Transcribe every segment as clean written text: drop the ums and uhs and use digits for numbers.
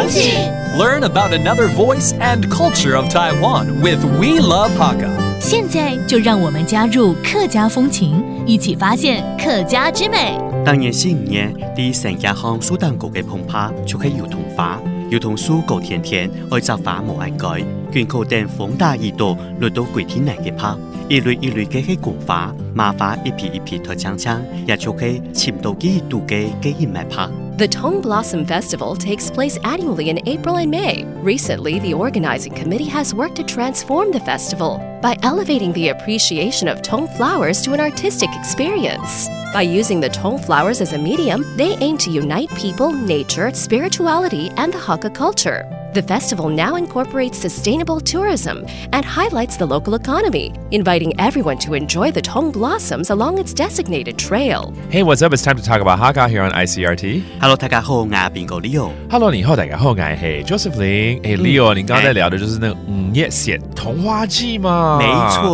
气 Learn about another voice and culture of Taiwan with We Love Hakka. 现在就让我们加入客家风情，一起发现客家之美。當然新年，啲成家巷蘇丹國嘅澎湃就係油桐花，油桐樹高甜甜，愛摘花無愛改，卷口頂風大耳朵，落到鬼天嚟嘅拍，一類一類嘅係共花，麻花一片一片台長長，也就係潛到幾度嘅一賣拍。The Tong Blossom Festival takes place annually in April and May. Recently, the organizing committee has worked to transform the festival by elevating the appreciation of Tong flowers to an artistic experience. By using the Tong flowers as a medium, they aim to unite people, nature, spirituality, and the Hakka culture. The festival now incorporates sustainable tourism and highlights the local economy, inviting everyone to enjoy the Tong blossoms along its designated trail. Hey, what's up? It's time to talk about Hakka here on ICRT. Hello， 大家好，我係邊個 Leo。Hello， 你好，大家好，我係 Josephine。Leo， 你刚才聊的就是那个夜写童花季嘛？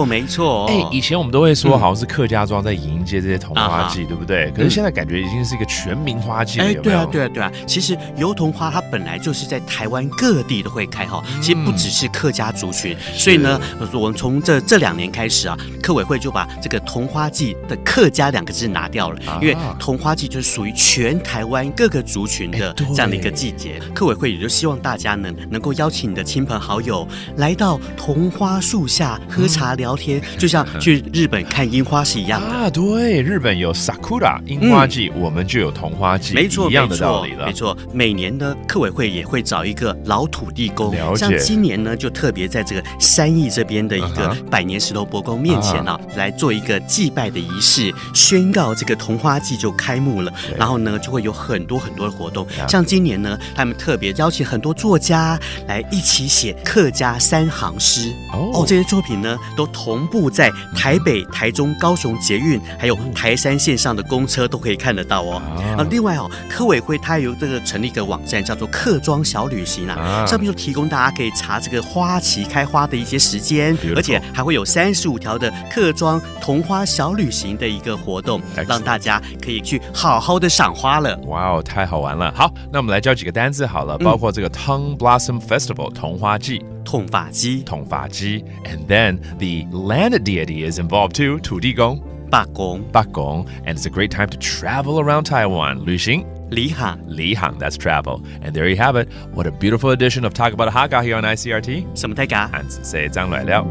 没错。以前我们都会说好像是客家庄在迎接这些童花季，对不对？可是现在感觉已经是一个全民花季了，有没有？对啊。其实油桐花它本来就是在台湾各地都会开哈，其实不只是客家族群，所以呢，我们从这2年开始啊，客委会就把这个桐花季的客家2个字拿掉了，因为桐花季就是属于全台湾各个族群的这样的一个季节。客委会也就希望大家能够邀请你的亲朋好友来到桐花树下喝茶聊天，就像去日本看樱花是一样的啊。对，日本有 Sakura 樱花季，我们就有桐花季，没错，一样的道理了。没错，每年呢，客委会也会找一个老土地公，像今年呢，就特别在这个山义这边的一个百年石头伯公面前啊，来做一个祭拜的仪式，宣告这个桐花季就开幕了。然后呢，就会有很多的活动。像今年呢，他们特别邀请很多作家来一起写客家3行诗。这些作品呢，都同步在台北、台中、高雄捷运，还有台山线上的公车都可以看得到哦。另外客委会它有这个成立一个网站，叫做客庄小旅行啊，上面就提供大家可以查这个花期开花的一些时间，而且还会有35条的客庄桐花小旅行的一个活动，让大家可以去好好的赏花了。哇哦，太好玩了！好，那我们来教几个单字好了，包括这个 Tong Blossom Festival 桐花季。统法基 and then the land deity is involved too, 土地公 八公 and it's a great time to travel around Taiwan 旅行里行 that's travel and there you have it. What a beautiful edition of Talk About Hakka here on ICRT. 什么大家汉子say张来了。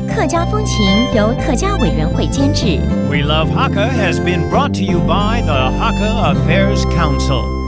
客家风情由客家委员会监制。 We Love Hakka has been brought to you by the Hakka Affairs Council.